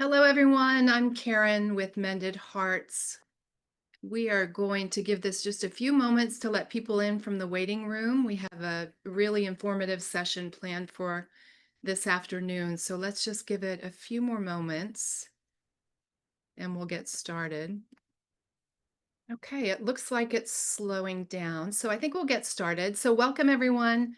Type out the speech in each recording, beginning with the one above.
Hello, everyone. I'm Karen with Mended Hearts. We are going to give this just a few moments to let people in from the waiting room. We have a really informative session planned for this afternoon, so let's just give it a few more moments and we'll get started. Okay, it looks like it's slowing down, so I think we'll get started. So welcome, everyone.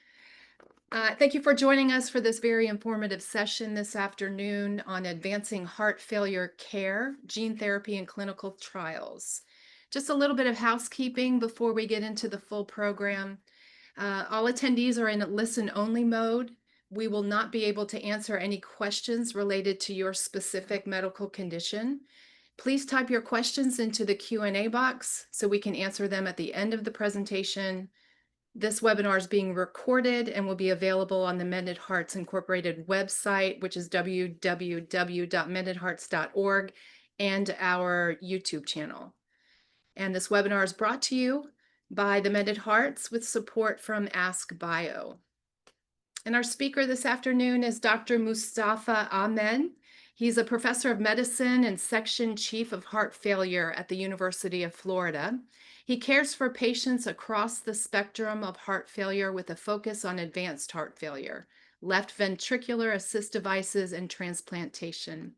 Thank you for joining us for this very informative session this afternoon on advancing heart failure care, gene therapy, and clinical trials. Just a little bit of housekeeping before we get into the full program. All attendees are in listen-only mode. We will not be able to answer any questions related to your specific medical condition. Please type your questions into the Q&A box so we can answer them at the end of the presentation. This webinar is being recorded and will be available on the Mended Hearts Incorporated website, which is www.mendedhearts.org, and our YouTube channel. And this webinar is brought to you by the Mended Hearts with support from Ask Bio. And our speaker this afternoon is Dr. Mustafa Ahmed. He's a professor of medicine and section chief of heart failure at the University of Florida. He cares for patients across the spectrum of heart failure with a focus on advanced heart failure, left ventricular assist devices, and transplantation.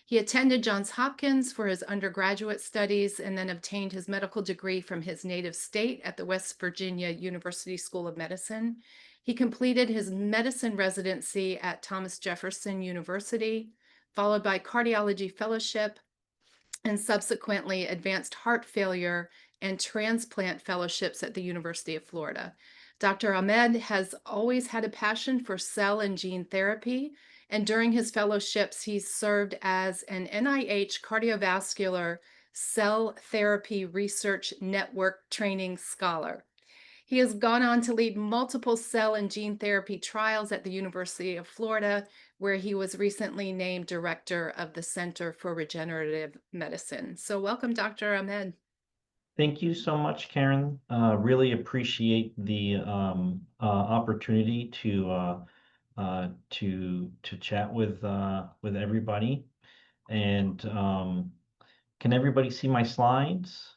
He attended Johns Hopkins for his undergraduate studies and then obtained his medical degree from his native state at the West Virginia University School of Medicine. He completed his medicine residency at Thomas Jefferson University, followed by cardiology fellowship, and subsequently advanced heart failure and transplant fellowships at the University of Florida. Dr. Ahmed has always had a passion for cell and gene therapy, and during his fellowships, he's served as an NIH cardiovascular cell therapy research network training scholar. He has gone on to lead multiple cell and gene therapy trials at the University of Florida, where he was recently named director of the Center for Regenerative Medicine. So welcome, Dr. Ahmed. Thank you so much, Karen. Really appreciate the opportunity to chat with everybody. And can everybody see my slides?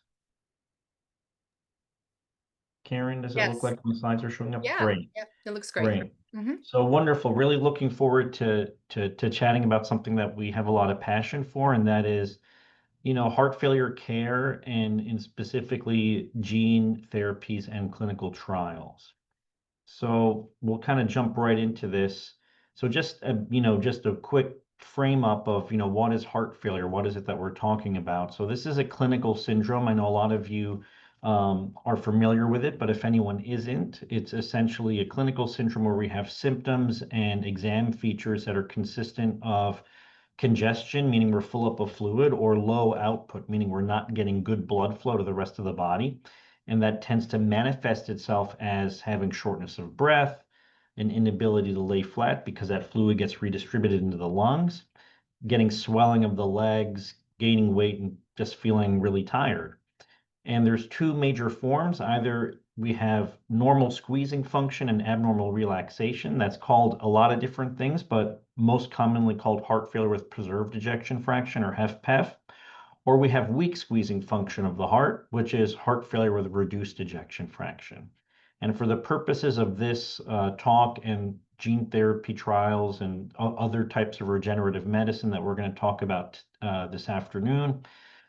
Karen, does it look Yes. like my slides are showing up? Yeah. Great, Yeah. It looks great. great. Mhm. So wonderful. Really looking forward to chatting about something that we have a lot of passion for, and that is heart failure care and specifically gene therapies and clinical trials. So we'll kind of jump right into this. So just a quick frame up of, what is heart failure? What is it that we're talking about? So this is a clinical syndrome. I know a lot of you are familiar with it, but if anyone isn't, it's essentially a clinical syndrome where we have symptoms and exam features that are consistent of congestion, meaning we're full up of fluid, or low output, meaning we're not getting good blood flow to the rest of the body. And that tends to manifest itself as having shortness of breath, an inability to lay flat because that fluid gets redistributed into the lungs, getting swelling of the legs, gaining weight, and just feeling really tired. And there's two major forms. Either we have normal squeezing function and abnormal relaxation. That's called a lot of different things, but most commonly called heart failure with preserved ejection fraction, or HFpEF. Or we have weak squeezing function of the heart, which is heart failure with reduced ejection fraction. And for the purposes of this talk and gene therapy trials and other types of regenerative medicine that we're going to talk about this afternoon,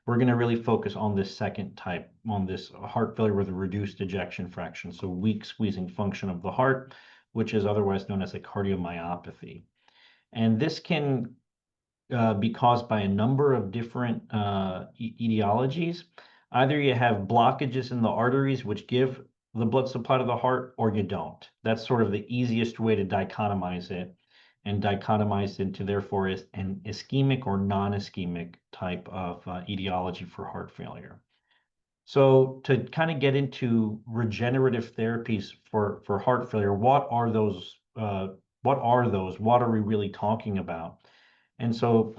we're going to really focus on this second type, on this heart failure with a reduced ejection fraction, so weak squeezing function of the heart, which is otherwise known as a cardiomyopathy. And this can be caused by a number of different etiologies. Either you have blockages in the arteries, which give the blood supply to the heart, or you don't. That's sort of the easiest way to dichotomize it, and dichotomize into therefore is an ischemic or non-ischemic type of etiology for heart failure. So to kind of get into regenerative therapies for heart failure, what are those? What are those? What are we really talking about? And so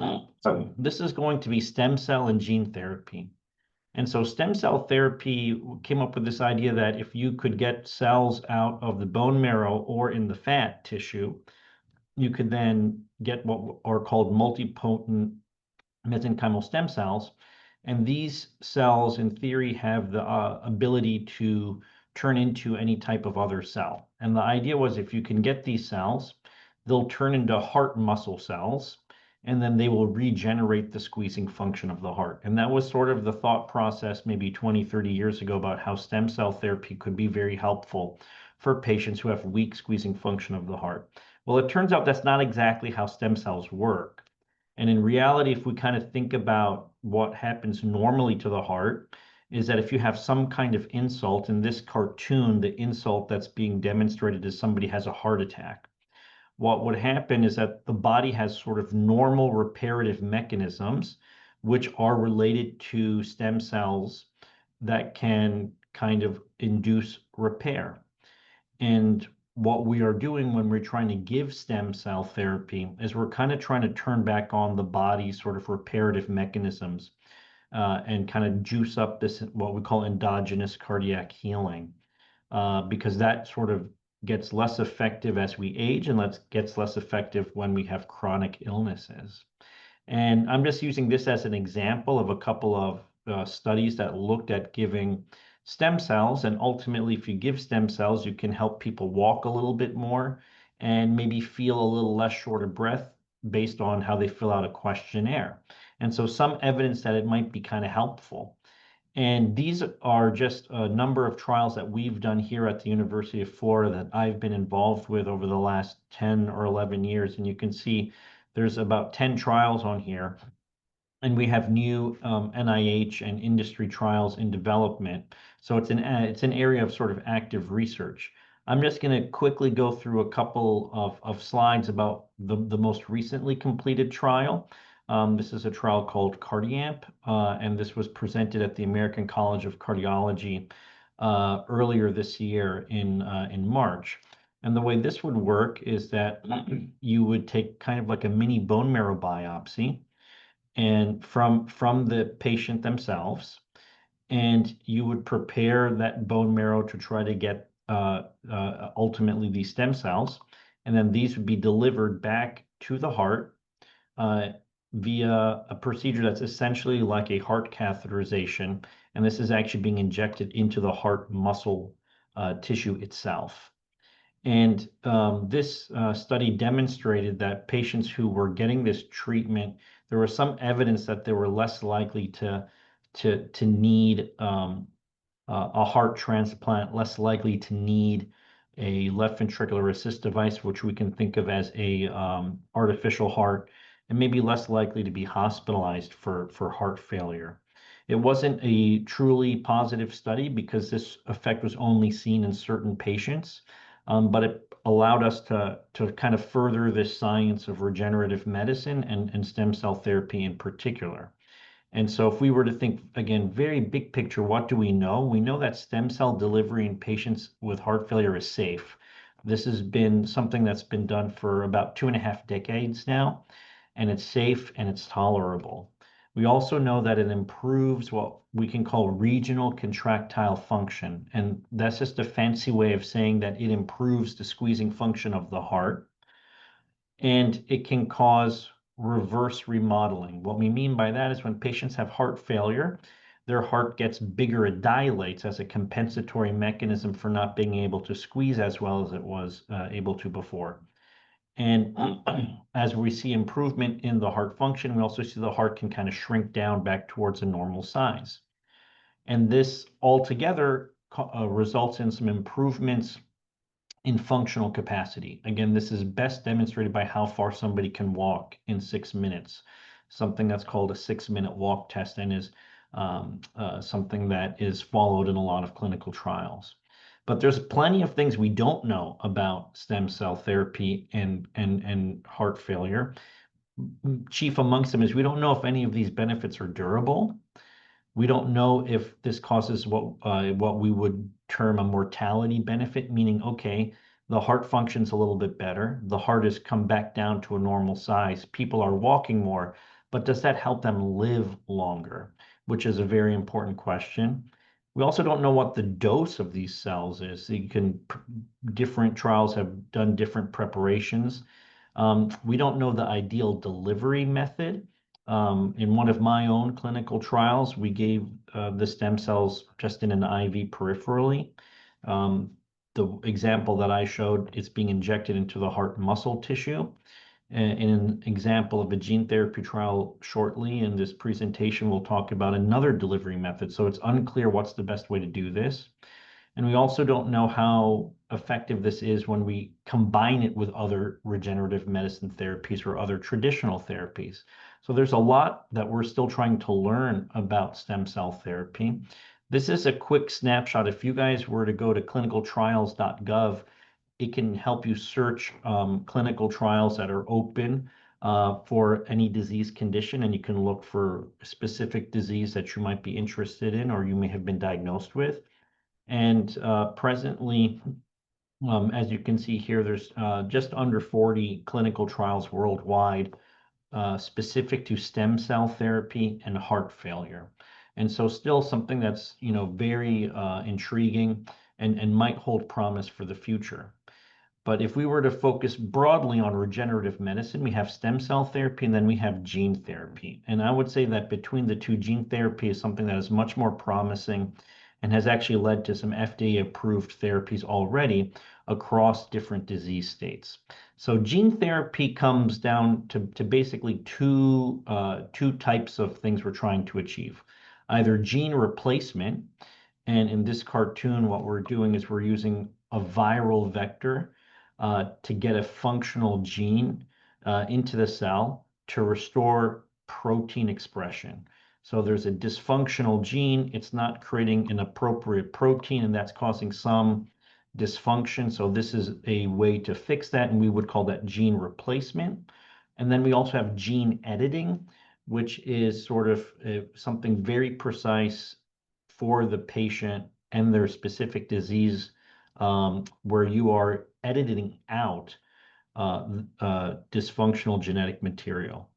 this is going to be stem cell and gene therapy. And so stem cell therapy came up with this idea that if you could get cells out of the bone marrow or in the fat tissue, you could then get what are called multipotent mesenchymal stem cells. And these cells, in theory, have the ability to turn into any type of other cell. And the idea was if you can get these cells, they'll turn into heart muscle cells, and then they will regenerate the squeezing function of the heart. And that was sort of the thought process maybe 20, 30 years ago about how stem cell therapy could be very helpful for patients who have weak squeezing function of the heart. Well, it turns out that's not exactly how stem cells work. And in reality, if we kind of think about what happens normally to the heart, is that if you have some kind of insult, in this cartoon, the insult that's being demonstrated is somebody has a heart attack. What would happen is that the body has sort of normal reparative mechanisms, which are related to stem cells that can kind of induce repair. And what we are doing when we're trying to give stem cell therapy is we're kind of trying to turn back on the body's sort of reparative mechanisms and kind of juice up this, what we call endogenous cardiac healing, because that sort of gets less effective as we age and gets less effective when we have chronic illnesses. And I'm just using this as an example of a couple of studies that looked at giving stem cells. And ultimately, if you give stem cells, you can help people walk a little bit more and maybe feel a little less short of breath based on how they fill out a questionnaire. And so some evidence that it might be kind of helpful. And these are just a number of trials that we've done here at the University of Florida that I've been involved with over the last 10 or 11 years. And you can see there's about 10 trials on here. And we have new NIH and industry trials in development. So it's an area of sort of active research. I'm just going to quickly go through a couple of slides about the most recently completed trial. This is a trial called CardiAmp, and this was presented at the American College of Cardiology earlier this year in March. And the way this would work is that you would take kind of like a mini bone marrow biopsy and from the patient themselves, and you would prepare that bone marrow to try to get ultimately these stem cells, and then these would be delivered back to the heart uh, via a procedure that's essentially like a heart catheterization, and this is actually being injected into the heart muscle tissue itself. And this study demonstrated that patients who were getting this treatment, there was some evidence that they were less likely to need a heart transplant, less likely to need a left ventricular assist device, which we can think of as a artificial heart, and maybe less likely to be hospitalized for heart failure. It wasn't a truly positive study because this effect was only seen in certain patients, but it allowed us to kind of further this science of regenerative medicine and stem cell therapy in particular. And so if we were to think, again, very big picture, what do we know? We know that stem cell delivery in patients with heart failure is safe. This has been something that's been done for about 2.5 decades now, and it's safe and it's tolerable. We also know that it improves what we can call regional contractile function. And that's just a fancy way of saying that it improves the squeezing function of the heart, and it can cause reverse remodeling. What we mean by that is when patients have heart failure, their heart gets bigger, it dilates as a compensatory mechanism for not being able to squeeze as well as it was able to before. And as we see improvement in the heart function, we also see the heart can kind of shrink down back towards a normal size. And this altogether results in some improvements in functional capacity. Again, this is best demonstrated by how far somebody can walk in 6 minutes, something that's called a 6-minute walk test and is something that is followed in a lot of clinical trials. But there's plenty of things we don't know about stem cell therapy and heart failure. Chief amongst them is we don't know if any of these benefits are durable. We don't know if this causes what we would term a mortality benefit, meaning, okay, the heart functions a little bit better. The heart has come back down to a normal size. People are walking more, but does that help them live longer? Which is a very important question. We also don't know what the dose of these cells is. Different trials have done different preparations. We don't know the ideal delivery method. In one of my own clinical trials, we gave the stem cells just in an IV peripherally. The example that I showed, it's being injected into the heart muscle tissue. In an example of a gene therapy trial shortly in this presentation, we'll talk about another delivery method. So it's unclear what's the best way to do this. And we also don't know how effective this is when we combine it with other regenerative medicine therapies or other traditional therapies. So there's a lot that we're still trying to learn about stem cell therapy. This is a quick snapshot. If you guys were to go to clinicaltrials.gov, it can help you search clinical trials that are open for any disease condition, and you can look for a specific disease that you might be interested in or you may have been diagnosed with. And presently, as you can see here, there's just under 40 clinical trials worldwide specific to stem cell therapy and heart failure. And so still something that's, very intriguing and might hold promise for the future. But if we were to focus broadly on regenerative medicine, we have stem cell therapy and then we have gene therapy. And I would say that between the two, gene therapy is something that is much more promising and has actually led to some FDA-approved therapies already across different disease states. So gene therapy comes down to basically two types of things we're trying to achieve. Either gene replacement, and in this cartoon, what we're doing is we're using a viral vector to get a functional gene into the cell to restore protein expression. So there's a dysfunctional gene, it's not creating an appropriate protein, and that's causing some dysfunction. So this is a way to fix that, and we would call that gene replacement. And then we also have gene editing, which is sort of something very precise for the patient and their specific disease, where you are editing out dysfunctional genetic material.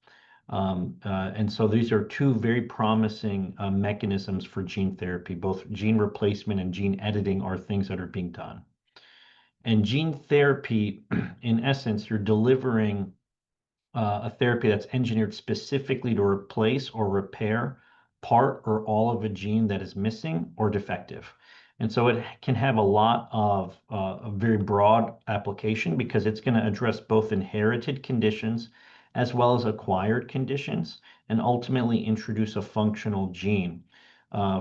And so these are two very promising mechanisms for gene therapy. Both gene replacement and gene editing are things that are being done. And gene therapy, in essence, you're delivering a therapy that's engineered specifically to replace or repair part or all of a gene that is missing or defective. And so it can have a lot of a very broad application because it's going to address both inherited conditions as well as acquired conditions and ultimately introduce a functional gene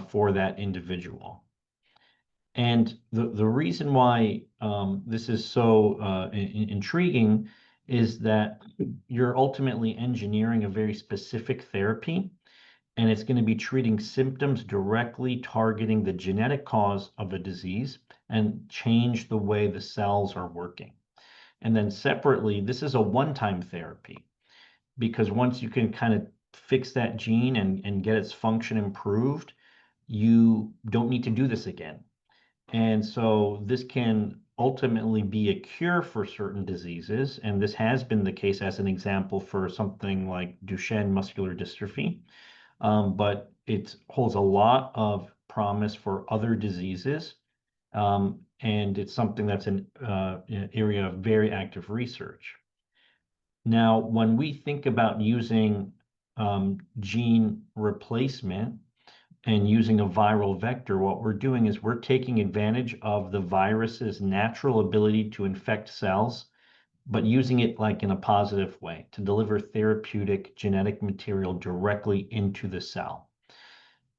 for that individual. And the reason why this is so intriguing is that you're ultimately engineering a very specific therapy, and it's going to be treating symptoms directly targeting the genetic cause of a disease and change the way the cells are working. And then separately, this is a one-time therapy because once you can kind of fix that gene and get its function improved, you don't need to do this again. And so this can ultimately be a cure for certain diseases. And this has been the case as an example for something like Duchenne muscular dystrophy. But it holds a lot of promise for other diseases. And it's something that's an area of very active research. Now, when we think about using gene replacement, and using a viral vector, what we're doing is we're taking advantage of the virus's natural ability to infect cells, but using it like in a positive way to deliver therapeutic genetic material directly into the cell.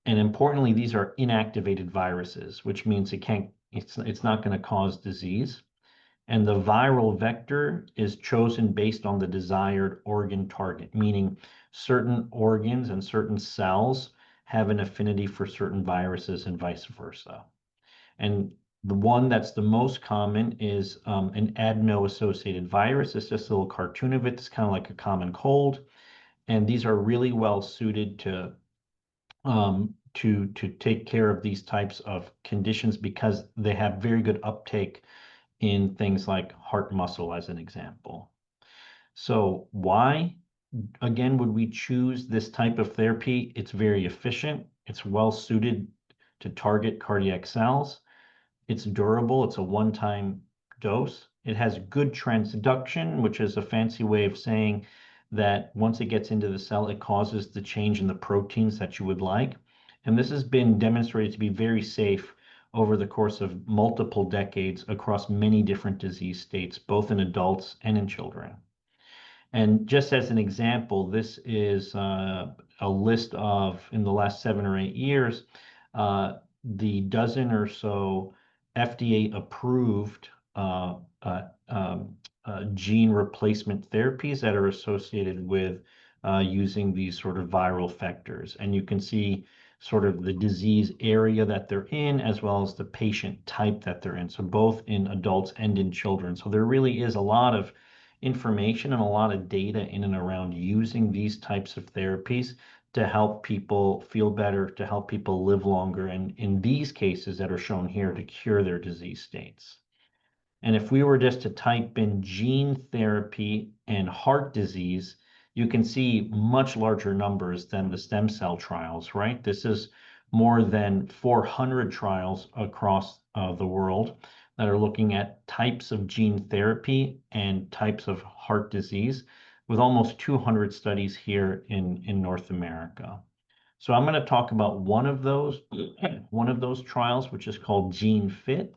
And importantly, these are inactivated viruses, which means it's not going to cause disease. And the viral vector is chosen based on the desired organ target, meaning certain organs and certain cells have an affinity for certain viruses and vice versa. And the one that's the most common is an adeno-associated virus. It's just a little cartoon of it. It's kind of like a common cold. And these are really well suited to take care of these types of conditions because they have very good uptake in things like heart muscle, as an example. So why, again, would we choose this type of therapy? It's very efficient. It's well suited to target cardiac cells. It's durable. It's a one-time dose. It has good transduction, which is a fancy way of saying that once it gets into the cell, it causes the change in the proteins that you would like. And this has been demonstrated to be very safe over the course of multiple decades across many different disease states, both in adults and in children. And just as an example, this is a list of, in the last 7 or 8 years, the dozen or so FDA approved gene replacement therapies that are associated with using these sort of viral vectors. And you can see sort of the disease area that they're in, as well as the patient type that they're in. So both in adults and in children. So there really is a lot of information and a lot of data in and around using these types of therapies to help people feel better, to help people live longer, and in these cases that are shown here, to cure their disease states. And if we were just to type in gene therapy and heart disease, you can see much larger numbers than the stem cell trials, right? This is more than 400 trials across the world that are looking at types of gene therapy and types of heart disease, with almost 200 studies here in North America. So I'm going to talk about one of those trials, which is called Gene Fit.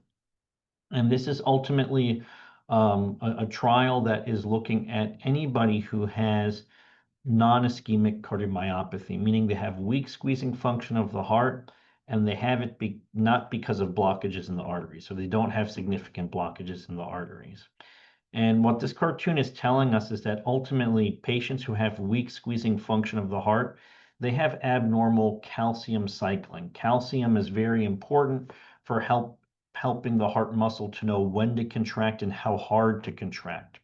And this is ultimately a trial that is looking at anybody who has non-ischemic cardiomyopathy, meaning they have weak squeezing function of the heart, and they have it not because of blockages in the arteries. So they don't have significant blockages in the arteries. And what this cartoon is telling us is that ultimately patients who have weak squeezing function of the heart, they have abnormal calcium cycling. Calcium is very important for helping the heart muscle to know when to contract and how hard to contract.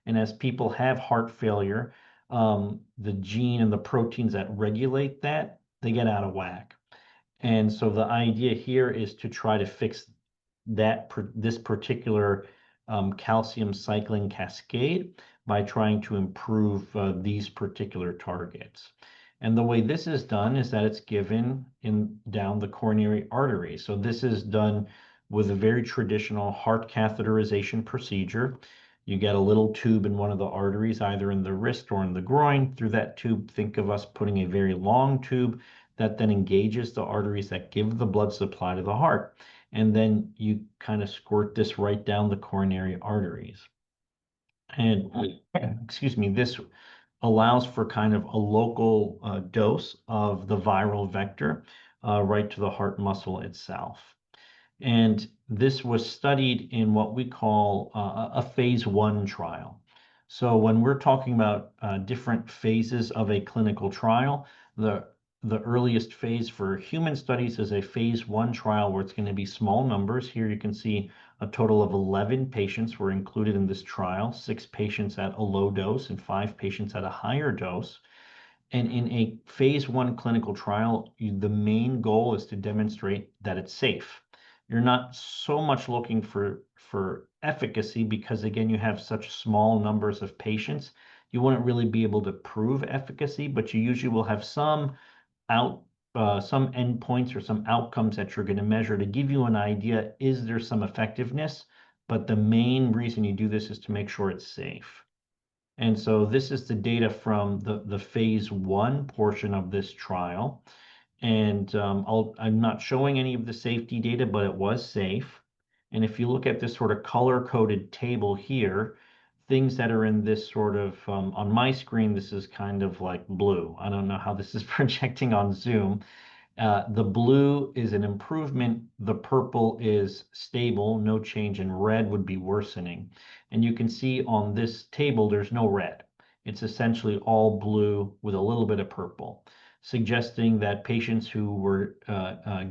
And as people have heart failure, the gene and the proteins that regulate that, they get out of whack. And so the idea here is to try to fix this particular calcium cycling cascade by trying to improve these particular targets. And the way this is done is that it's given down the coronary artery. So this is done with a very traditional heart catheterization procedure. You get a little tube in one of the arteries, either in the wrist or in the groin. Through that tube, think of us putting a very long tube that then engages the arteries that give the blood supply to the heart. And then you kind of squirt this right down the coronary arteries. And excuse me, this allows for kind of a local dose of the viral vector right to the heart muscle itself. And this was studied in what we call a phase 1 trial. So when we're talking about different phases of a clinical trial, the earliest phase for human studies is a phase 1 trial where it's going to be small numbers. Here you can see a total of 11 patients were included in this trial, 6 patients at a low dose and 5 patients at a higher dose. And in a phase 1 clinical trial, the main goal is to demonstrate that it's safe. You're not so much looking for efficacy because, again, you have such small numbers of patients. You wouldn't really be able to prove efficacy, but you usually will have some endpoints or some outcomes that you're going to measure to give you an idea, is there some effectiveness? But the main reason you do this is to make sure it's safe. And so this is the data from the phase 1 portion of this trial. And I'm not showing any of the safety data, but it was safe. And if you look at this sort of color-coded table here, things that are in this sort of, on my screen, this is kind of like blue. I don't know how this is projecting on Zoom. The blue is an improvement. The purple is stable, no change, and red would be worsening. And you can see on this table, there's no red. It's essentially all blue with a little bit of purple, suggesting that patients who were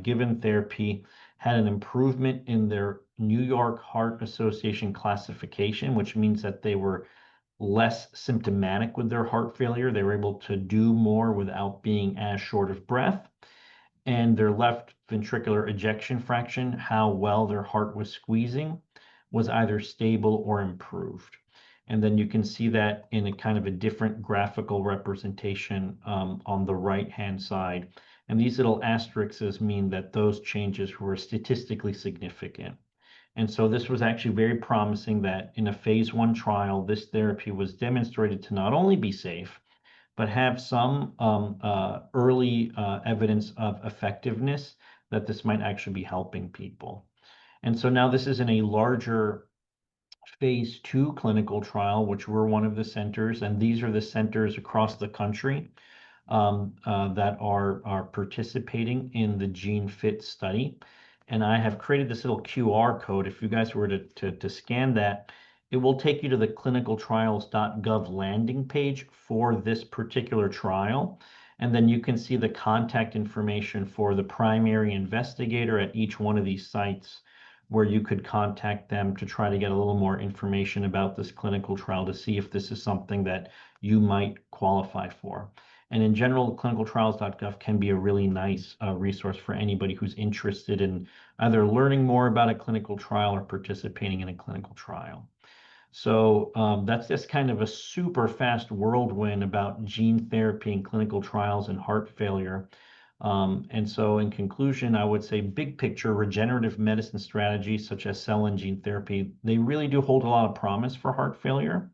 given therapy had an improvement in their New York Heart Association classification, which means that they were less symptomatic with their heart failure. They were able to do more without being as short of breath. And their left ventricular ejection fraction, how well their heart was squeezing, was either stable or improved. And then you can see that in a kind of a different graphical representation on the right-hand side. And these little asterisks mean that those changes were statistically significant. And so this was actually very promising that in a phase 1 trial, this therapy was demonstrated to not only be safe, but have some early evidence of effectiveness that this might actually be helping people. And so now this is in a larger phase 2 clinical trial, which we're one of the centers, and these are the centers across the country that are participating in the Gene Fit study. And I have created this little QR code. If you guys were to scan that, it will take you to the clinicaltrials.gov landing page for this particular trial. And then you can see the contact information for the primary investigator at each one of these sites, where you could contact them to try to get a little more information about this clinical trial to see if this is something that you might qualify for. And in general, clinicaltrials.gov can be a really nice resource for anybody who's interested in either learning more about a clinical trial or participating in a clinical trial. So that's just kind of a super fast whirlwind about gene therapy and clinical trials and heart failure. And so in conclusion, I would say big picture regenerative medicine strategies such as cell and gene therapy, they really do hold a lot of promise for heart failure.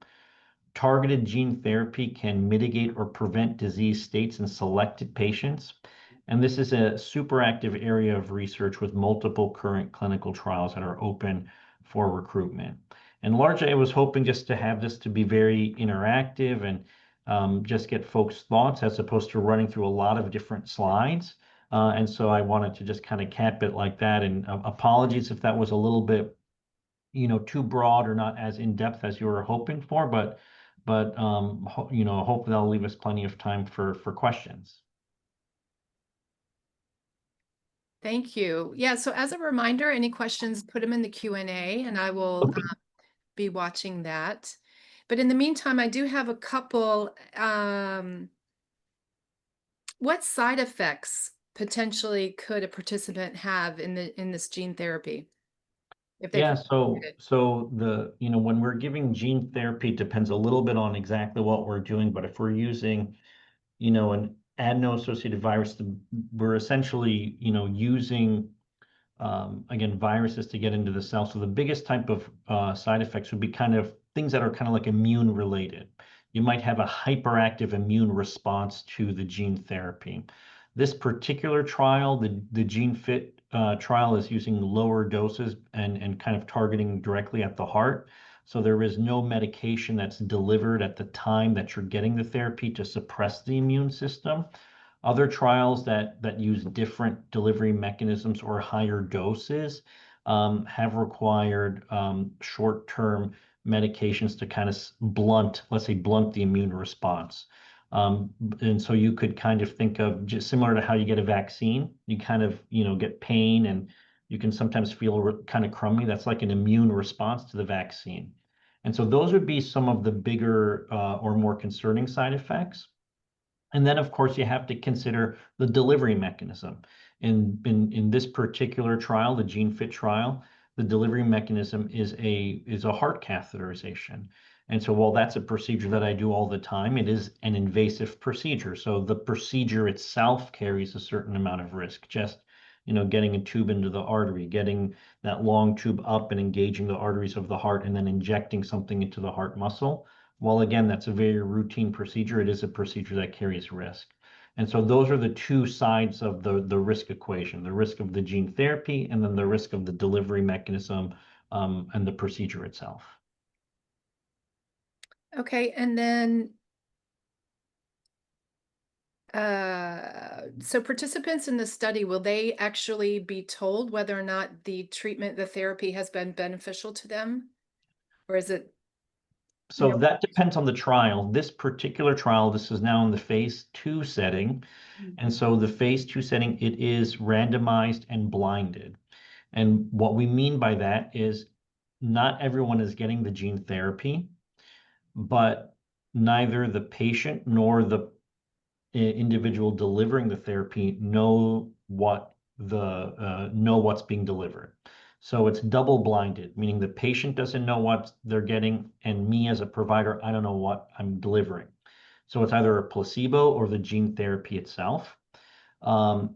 Targeted gene therapy can mitigate or prevent disease states in selected patients. And this is a super active area of research with multiple current clinical trials that are open for recruitment. And largely, I was hoping just to have this to be very interactive and just get folks' thoughts as opposed to running through a lot of different slides. And so I wanted to just kind of cap it like that. And apologies if that was a little bit, too broad or not as in depth as you were hoping for, but hopefully that'll leave us plenty of time for questions. Thank you. Yeah, so as a reminder, any questions, put them in the Q&A and I will Okay. be watching that. But in the meantime, I do have a couple. What side effects potentially could a participant have in this gene therapy if they Yeah, participate? so when we're giving gene therapy, it depends a little bit on exactly what we're doing, but if we're using, an adeno-associated virus, we're essentially, using again, viruses to get into the cell. So the biggest type of side effects would be kind of things that are kind of like immune related. You might have a hyperactive immune response to the gene therapy. This particular trial, the Gene Fit trial, is using lower doses and kind of targeting directly at the heart. So there is no medication that's delivered at the time that you're getting the therapy to suppress the immune system. Other trials that use different delivery mechanisms or higher doses have required short-term medications to kind of let's say, blunt the immune response. And so you could kind of think of just similar to how you get a vaccine. You kind of, get pain and you can sometimes feel kind of crummy. That's like an immune response to the vaccine. And so those would be some of the bigger or more concerning side effects. And then, of course, you have to consider the delivery mechanism. In this particular trial, the Gene Fit trial, the delivery mechanism is a heart catheterization. And so while that's a procedure that I do all the time, it is an invasive procedure. So the procedure itself carries a certain amount of risk. Just, getting a tube into the artery, getting that long tube up and engaging the arteries of the heart, and then injecting something into the heart muscle. While again, that's a very routine procedure, it is a procedure that carries risk. And so those are the two sides of the risk equation, the risk of the gene therapy and then the risk of the delivery mechanism and the procedure itself. Okay, and then so participants in the study, will they actually be told whether or not the treatment, the therapy has been beneficial to them? Or is it, So that depends on the trial. This particular trial, this is now in the phase 2 setting. And so the phase 2 setting, it is randomized and blinded. And what we mean by that is not everyone is getting the gene therapy, but neither the patient nor the individual delivering the therapy know what's being delivered. So it's double blinded, meaning the patient doesn't know what they're getting, and me as a provider, I don't know what I'm delivering. So it's either a placebo or the gene therapy itself. And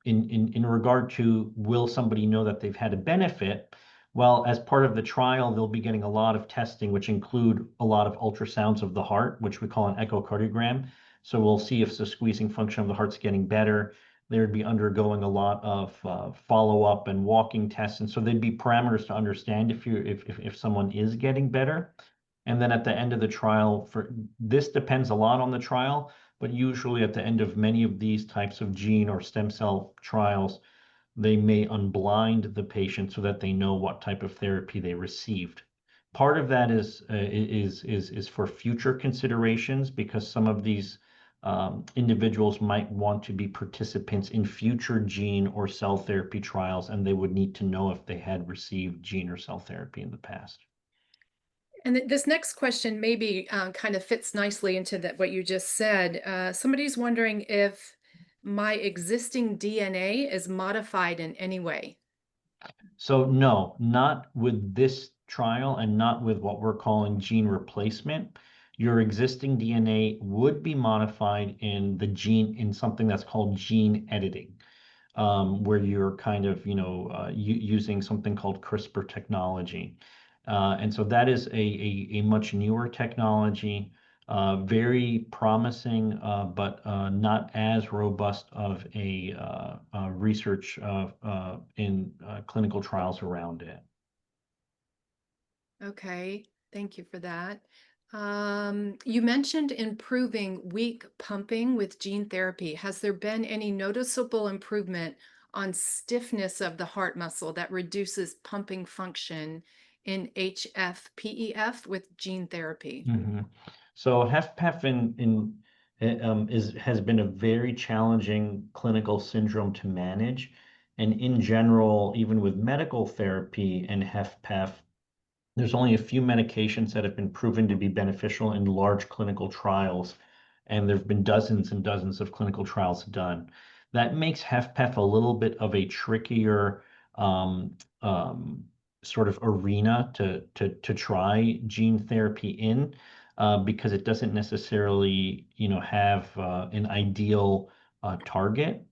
in regard to will somebody know that they've had a benefit? Well, as part of the trial, they'll be getting a lot of testing, which include a lot of ultrasounds of the heart, which we call an echocardiogram. So we'll see if the squeezing function of the heart's getting better. They'd be undergoing a lot of follow-up and walking tests, and so there'd be parameters to understand if someone is getting better. And then at the end of the trial, for this depends a lot on the trial, but usually at the end of many of these types of gene or stem cell trials, they may unblind the patient so that they know what type of therapy they received. Part of that is for future considerations because some of these individuals might want to be participants in future gene or cell therapy trials, and they would need to know if they had received gene or cell therapy in the past. And this next question maybe kind of fits nicely into that what you just said. Somebody's wondering if my existing DNA is modified in any way. So no, not with this trial and not with what we're calling gene replacement. Your existing DNA would be modified in the gene in something that's called gene editing, where you're kind of, using something called CRISPR technology. And so that is a much newer technology, very promising, but not as robust of a research in clinical trials around it. Okay, thank you for that. You mentioned improving weak pumping with gene therapy. Has there been any noticeable improvement on stiffness of the heart muscle that reduces pumping function in HFpEF with gene therapy? Mhm. So HFpEF has been a very challenging clinical syndrome to manage. And in general, even with medical therapy and HFpEF, there's only a few medications that have been proven to be beneficial in large clinical trials, and there have been dozens and dozens of clinical trials done. That makes HFpEF a little bit of a trickier um, um, sort of arena to try gene therapy in, because it doesn't necessarily, have an ideal target.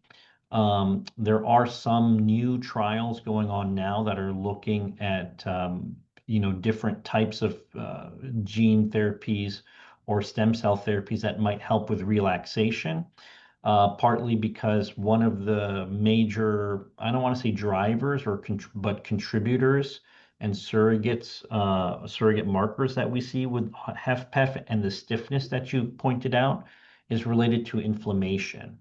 There are some new trials going on now that are looking at different types of gene therapies or stem cell therapies that might help with relaxation. Partly because one of the major, I don't want to say drivers but contributors and surrogate markers that we see with HFpEF and the stiffness that you pointed out is related to inflammation.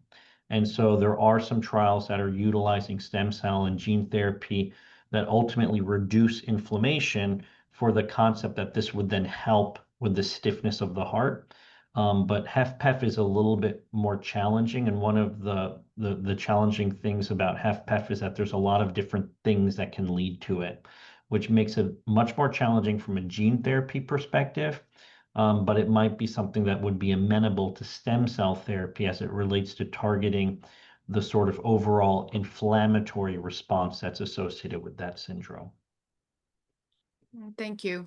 And so there are some trials that are utilizing stem cell and gene therapy that ultimately reduce inflammation for the concept that this would then help with the stiffness of the heart. But HFpEF is a little bit more challenging, and one of the challenging things about HFpEF is that there's a lot of different things that can lead to it, which makes it much more challenging from a gene therapy perspective. But it might be something that would be amenable to stem cell therapy as it relates to targeting the sort of overall inflammatory response that's associated with that syndrome. Thank you.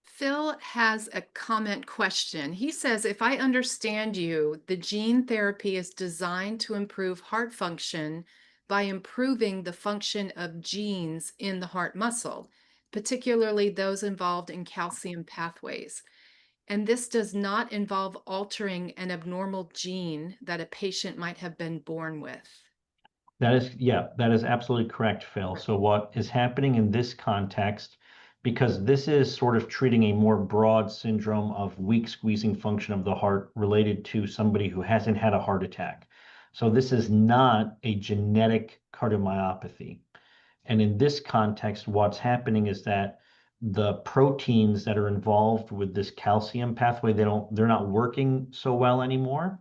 Phil has a comment question. He says, if I understand you, the gene therapy is designed to improve heart function by improving the function of genes in the heart muscle, particularly those involved in calcium pathways. And this does not involve altering an abnormal gene that a patient might have been born with. Yeah, that is absolutely correct, Phil. So what is happening in this context, because this is sort of treating a more broad syndrome of weak squeezing function of the heart related to somebody who hasn't had a heart attack. So this is not a genetic cardiomyopathy. And in this context, what's happening is that the proteins that are involved with this calcium pathway, they're not working so well anymore.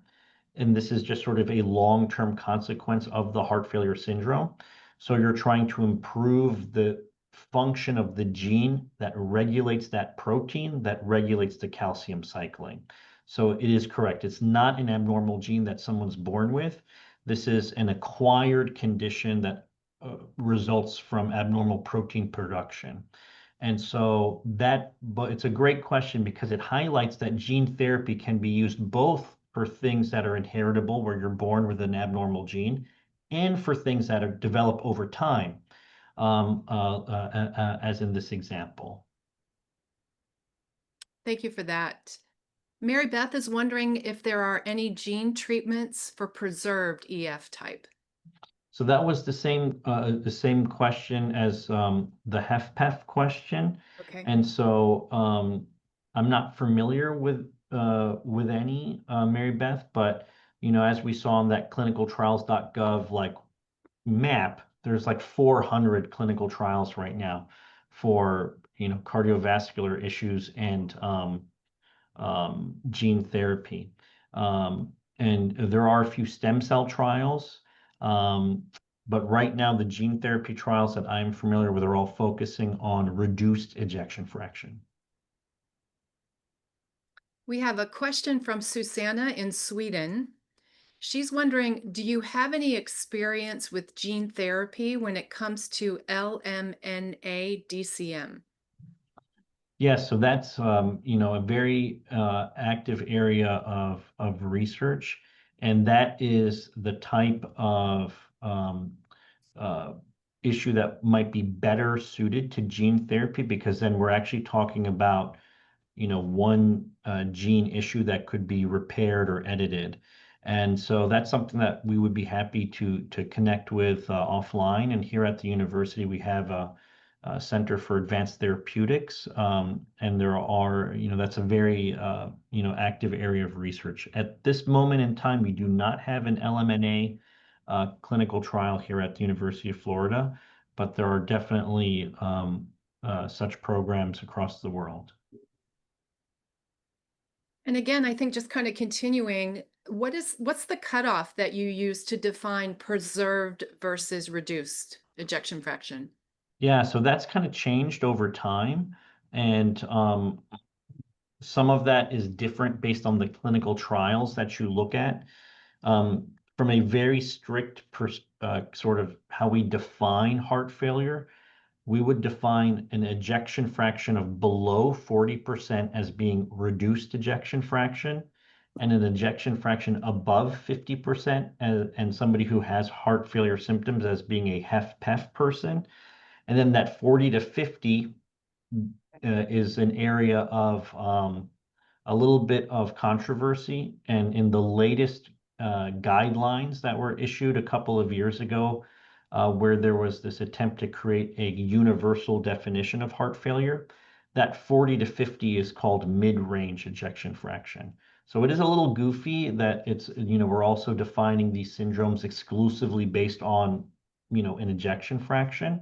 And this is just sort of a long-term consequence of the heart failure syndrome. So you're trying to improve the function of the gene that regulates that protein that regulates the calcium cycling. So it is correct. It's not an abnormal gene that someone's born with. This is an acquired condition that results from abnormal protein production. And so but it's a great question because it highlights that gene therapy can be used both for things that are inheritable, where you're born with an abnormal gene, and for things that are develop over time, as in this example. Thank you for that. Mary Beth is wondering if there are any gene treatments for preserved EF type. So that was the same question as the HFpEF question, Okay. and so I'm not familiar with any Mary Beth, but as we saw on that clinicaltrials.gov like map, there's like 400 clinical trials right now for cardiovascular issues and gene therapy. And there are a few stem cell trials, but right now the gene therapy trials that I'm familiar with are all focusing on reduced ejection fraction. We have a question from Susanna in Sweden. She's wondering, do you have any experience with gene therapy when it comes to LMNA DCM? Yes, so that's a very active area of research, and that is the type of uh, issue that might be better suited to gene therapy because then we're actually talking about one gene issue that could be repaired or edited. And so that's something that we would be happy to connect with offline. And here at the university, we have a Center for Advanced Therapeutics, and there are, that's a very, active area of research. At this moment in time, we do not have an LMNA clinical trial here at the University of Florida, but there are definitely such programs across the world. And again, I think just kind of continuing, what's the cutoff that you use to define preserved versus reduced ejection fraction? Yeah, so that's kind of changed over time. And some of that is different based on the clinical trials that you look at. From a very strict sort of how we define heart failure, we would define an ejection fraction of below 40% as being reduced ejection fraction, and an ejection fraction above 50% and somebody who has heart failure symptoms as being a HFpEF person. And then that 40 to 50 is an area of a little bit of controversy. And in the latest guidelines that were issued a couple of years ago, where there was this attempt to create a universal definition of heart failure, that 40 to 50 is called mid-range ejection fraction. So it is a little goofy that we're also defining these syndromes exclusively based on, an ejection fraction.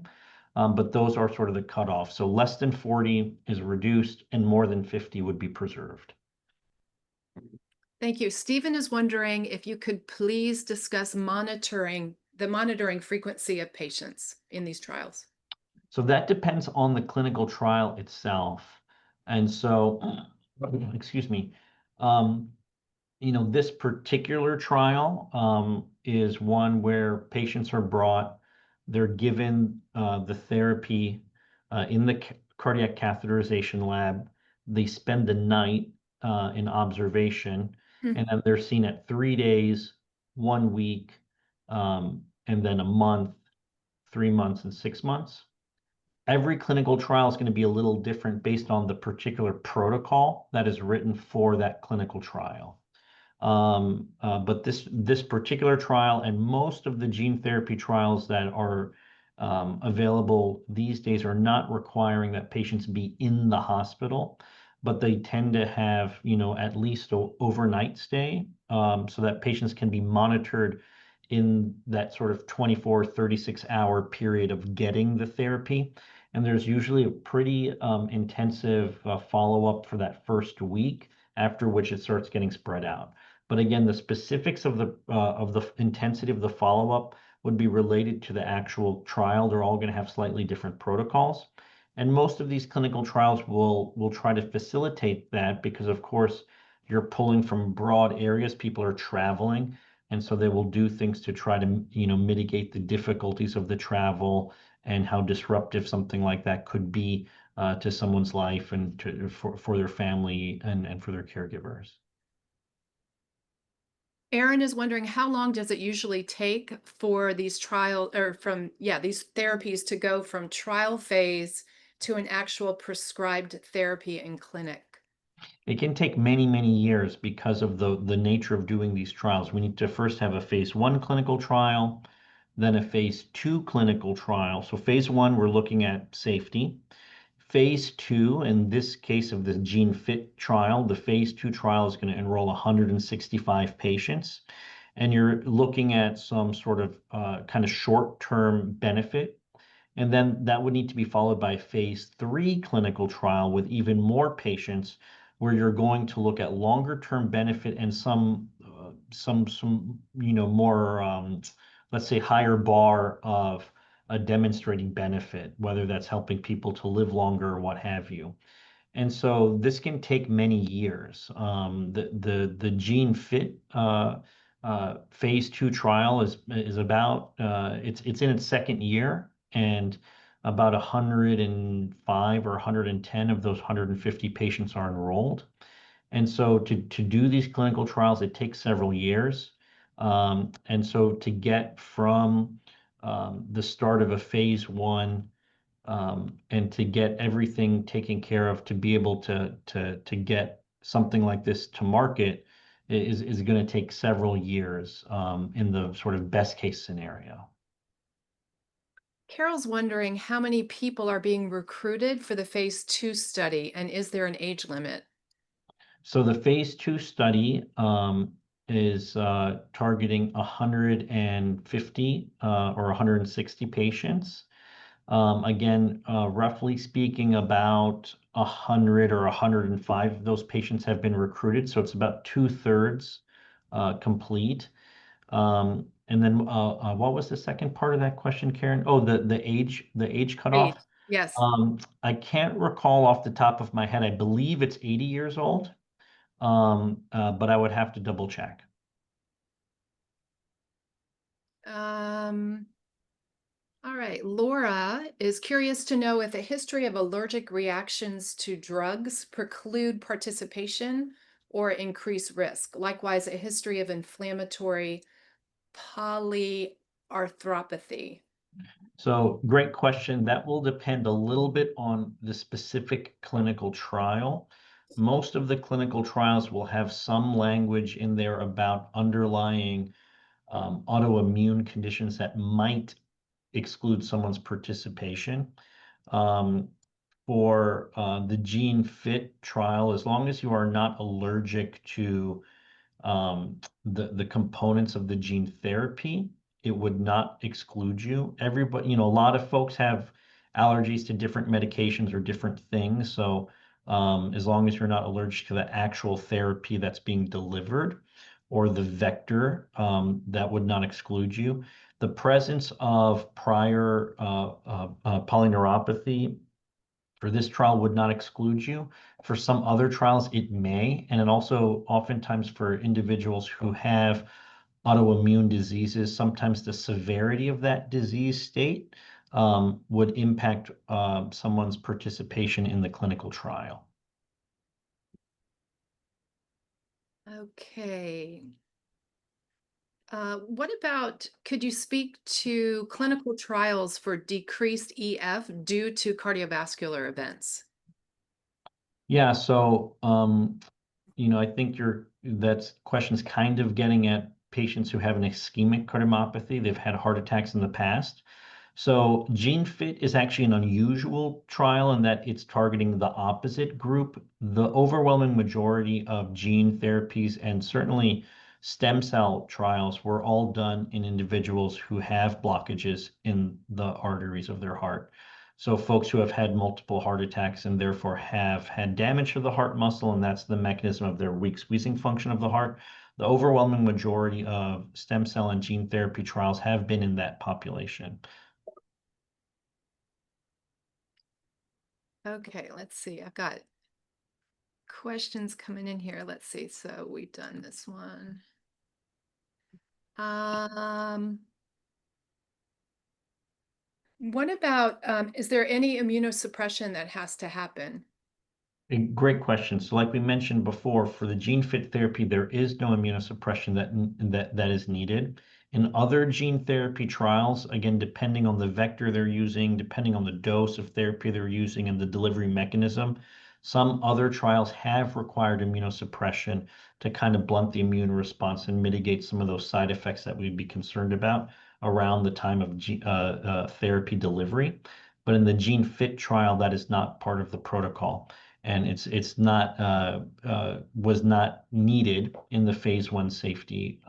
But those are sort of the cutoff. So less than 40 is reduced and more than 50 would be preserved. Thank you. Stephen is wondering if you could please discuss the monitoring frequency of patients in these trials. So that depends on the clinical trial itself. And so, excuse me, um, this particular trial is one where patients are brought, they're given the therapy in the cardiac catheterization lab. They spend the night in observation, Hmm. and then they're seen at 3 days, 1 week, and then a month, 3 months, and 6 months. Every clinical trial is going to be a little different based on the particular protocol that is written for that clinical trial. But this particular trial and most of the gene therapy trials that are available these days are not requiring that patients be in the hospital, but they tend to have, at least an overnight stay, so that patients can be monitored in that sort of 24, 36-hour period of getting the therapy. And there's usually a pretty intensive follow-up for that first week, after which it starts getting spread out. But again, the specifics of the intensity of the follow-up would be related to the actual trial. They're all going to have slightly different protocols. And most of these clinical trials will try to facilitate that because, of course, you're pulling from broad areas. People are traveling, and so they will do things to try to, mitigate the difficulties of the travel and how disruptive something like that could be to someone's life and for their family and for their caregivers. Aaron is wondering how long does it usually take for these these therapies to go from trial phase to an actual prescribed therapy in clinic? It can take many, many years because of the nature of doing these trials. We need to first have a phase one clinical trial, then a phase two clinical trial. So phase one, we're looking at safety. Phase two, in this case of the Gene Fit trial, the phase two trial is going to enroll 165 patients. And you're looking at some sort of kind of short-term benefit. And then that would need to be followed by a phase three clinical trial with even more patients, where you're going to look at longer term benefit and some more let's say higher bar of demonstrating benefit, whether that's helping people to live longer or what have you. And so this can take many years. The Gene Fit phase two trial is about it's in its second year, and about 105 or 110 of those 150 patients are enrolled. And so to do these clinical trials, it takes several years. And so to get from the start of a phase one and to get everything taken care of to be able to get something like this to market is going to take several years in the sort of best case scenario. Carol's wondering how many people are being recruited for the phase two study, and is there an age limit? So the phase two study is targeting 150 or 160 patients. Again, roughly speaking, about 100 or 105 of those patients have been recruited, so it's about two-thirds complete. And then what was the second part of that question, Karen? Oh, the age Age. cutoff. Yes. I can't recall off the top of my head. I believe it's 80 years old, but I would have to double check. Um, all right. Laura is curious to know if a history of allergic reactions to drugs preclude participation or increase risk. Likewise, a history of inflammatory polyarthropathy. So great question. That will depend a little bit on the specific clinical trial. Most of the clinical trials will have some language in there about underlying autoimmune conditions that might exclude someone's participation. Um, for the Gene Fit trial, as long as you are not allergic to the components of the gene therapy, it would not exclude you. Everybody, a lot of folks have allergies to different medications or different things. So as long as you're not allergic to the actual therapy that's being delivered or the vector, that would not exclude you. The presence of prior polyneuropathy for this trial would not exclude you. For some other trials, it may, and it also oftentimes for individuals who have autoimmune diseases, sometimes the severity of that disease state would impact someone's participation in the clinical trial. Okay. What about, could you speak to clinical trials for decreased EF due to cardiovascular events? Yeah, so I think that question's kind of getting at patients who have an ischemic cardiomyopathy. They've had heart attacks in the past. So GeneFit is actually an unusual trial in that it's targeting the opposite group. The overwhelming majority of gene therapies and certainly stem cell trials were all done in individuals who have blockages in the arteries of their heart. So folks who have had multiple heart attacks and therefore have had damage to the heart muscle, and that's the mechanism of their weak squeezing function of the heart. The overwhelming majority of stem cell and gene therapy trials have been in that population. Okay, let's see. I've got questions coming in here. Let's see. So we've done this one. What about, is there any immunosuppression that has to happen? A great question. So, like we mentioned before, for the gene fit therapy, there is no immunosuppression that is needed. In other gene therapy trials, again, depending on the vector they're using, depending on the dose of therapy they're using and the delivery mechanism, some other trials have required immunosuppression to kind of blunt the immune response and mitigate some of those side effects that we'd be concerned about around the time of therapy delivery. But in the gene fit trial, that is not part of the protocol, and it's not was not needed in the phase one safety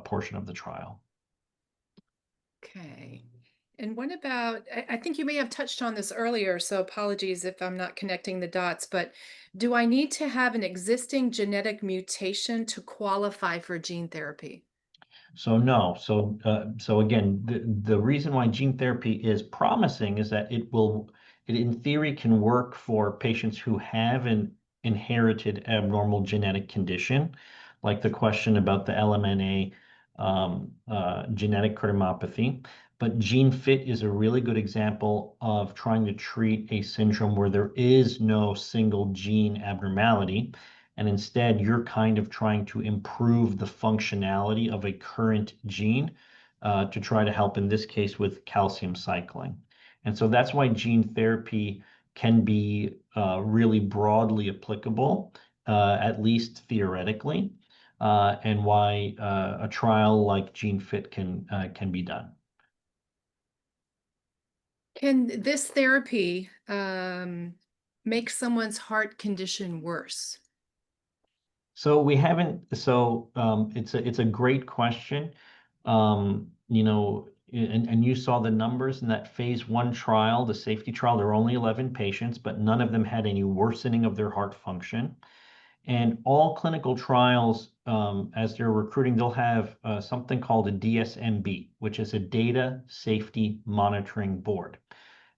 portion of the trial. Okay. And what about, I think you may have touched on this earlier, so apologies if I'm not connecting the dots, but do I need to have an existing genetic mutation to qualify for gene therapy? So no. So again, the reason why gene therapy is promising is that it in theory can work for patients who have an inherited abnormal genetic condition, like the question about the LMNA genetic cardiomyopathy. But gene fit is a really good example of trying to treat a syndrome where there is no single gene abnormality, and instead you're kind of trying to improve the functionality of a current gene to try to help in this case with calcium cycling. And so that's why gene therapy can be really broadly applicable, at least theoretically, and why a trial like GeneFit can be done. Can this therapy make someone's heart condition worse? So we haven't. It's a great question. And you saw the numbers in that phase one trial, the safety trial. There were only 11 patients, but none of them had any worsening of their heart function. And all clinical trials, as they're recruiting, they'll have something called a DSMB, which is a Data Safety Monitoring Board.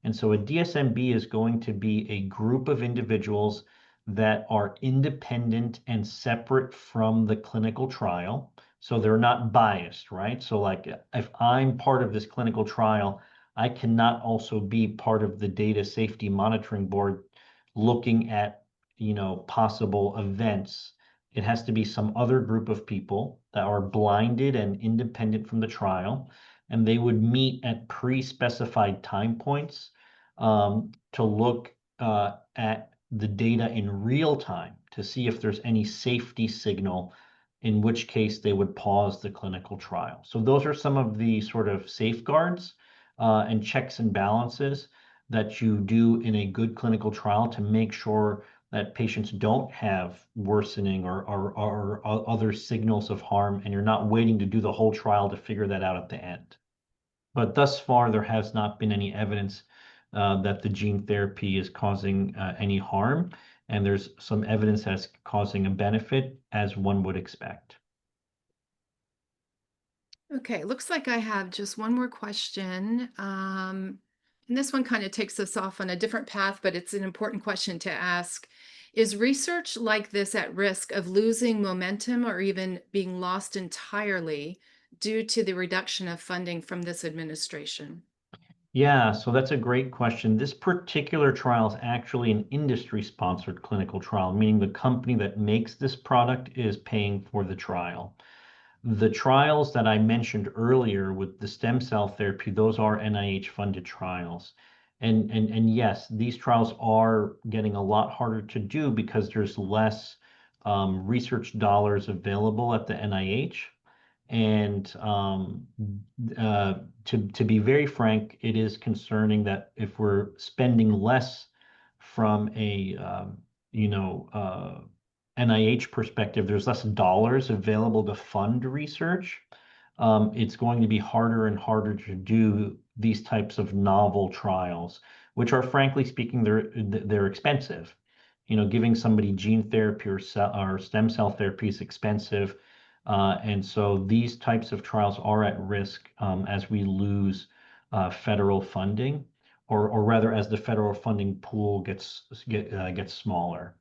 And so a DSMB is going to be a group of individuals that are independent and separate from the clinical trial. So they're not biased, right? So like if I'm part of this clinical trial, I cannot also be part of the data safety monitoring board looking at, possible events. It has to be some other group of people that are blinded and independent from the trial, and they would meet at pre-specified time points to look at the data in real time to see if there's any safety signal, in which case they would pause the clinical trial. So those are some of the sort of safeguards and checks and balances that you do in a good clinical trial to make sure that patients don't have worsening or other signals of harm, and you're not waiting to do the whole trial to figure that out at the end. But thus far, there has not been any evidence that the gene therapy is causing any harm, and there's some evidence that it's causing a benefit, as one would expect. Okay, looks like I have just one more question. And this one kind of takes us off on a different path, but it's an important question to ask. Is research like this at risk of losing momentum or even being lost entirely due to the reduction of funding from this administration? Yeah, so that's a great question. This particular trial is actually an industry-sponsored clinical trial, meaning the company that makes this product is paying for the trial. The trials that I mentioned earlier with the stem cell therapy, those are NIH funded trials. And yes, these trials are getting a lot harder to do because there's less research dollars available at the NIH. And to be very frank, it is concerning that if we're spending less from a NIH perspective, there's less dollars available to fund research. It's going to be harder and harder to do these types of novel trials, which are, frankly speaking, they're expensive. Giving somebody gene therapy or stem cell therapy is expensive. And so these types of trials are at risk as we lose federal funding, or rather, as the federal funding pool gets smaller.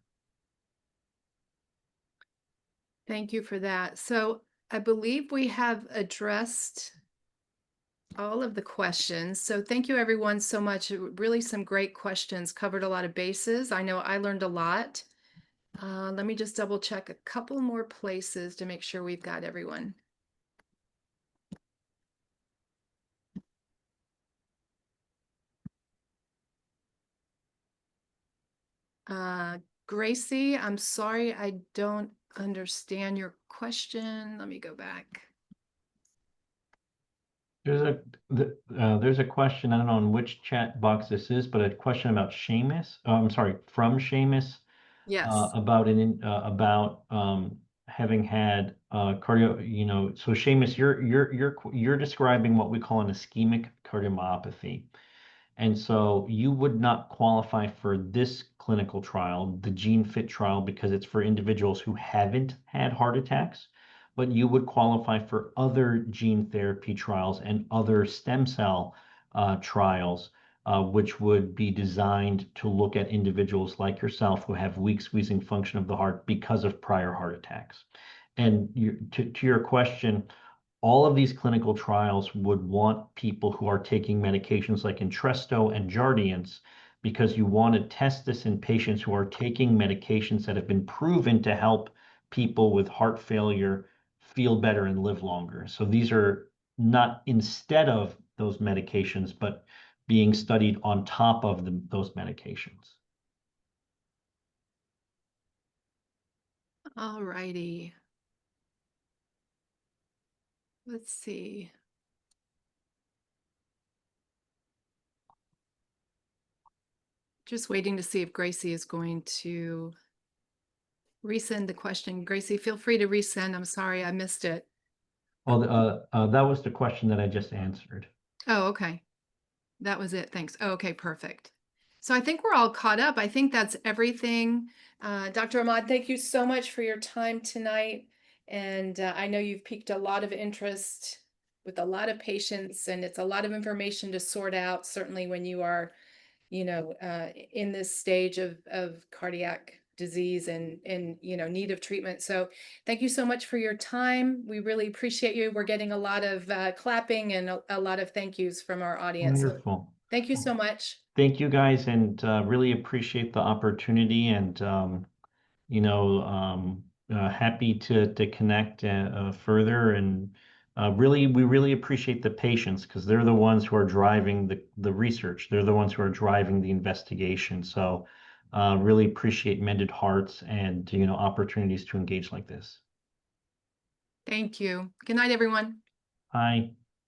Thank you for that. So I believe we have addressed all of the questions. So thank you everyone so much. Really some great questions, covered a lot of bases. I know I learned a lot. Let me just double check a couple more places to make sure we've got everyone. Uh, Gracie, I'm sorry, I don't understand your question. Let me go back. There's a question, I don't know in which chat box this is, but a question about Seamus. I'm sorry, from Seamus, Yes. about having had cardio. So Seamus, you're describing what we call an ischemic cardiomyopathy. And so you would not qualify for this clinical trial, the Gene Fit trial, because it's for individuals who haven't had heart attacks, but you would qualify for other gene therapy trials and other stem cell trials, which would be designed to look at individuals like yourself who have weak squeezing function of the heart because of prior heart attacks. And to your question, all of these clinical trials would want people who are taking medications like Entresto and Jardiance because you want to test this in patients who are taking medications that have been proven to help people with heart failure feel better and live longer. So these are not instead of those medications, but being studied on top of those medications. All righty. Let's see. Just waiting to see if Gracie is going to resend the question. Gracie, feel free to resend. I'm sorry I missed it. Well, that was the question that I just answered. Oh, okay. That was it. Thanks. Oh, okay, perfect. So I think we're all caught up. I think that's everything. Dr. Ahmad, thank you so much for your time tonight. And I know you've piqued a lot of interest with a lot of patients, and it's a lot of information to sort out, certainly when you are, in this stage of cardiac disease and need of treatment. So thank you so much for your time. We really appreciate you. We're getting a lot of clapping and a lot of thank yous from our audience. So Wonderful. thank you so much. Thank you guys, and really appreciate the opportunity, and happy to connect further. And we really appreciate the patients because they're the ones who are driving the research. They're the ones who are driving the investigation. So really appreciate Mended Hearts and opportunities to engage like this. Thank you. Good night, everyone. Hi.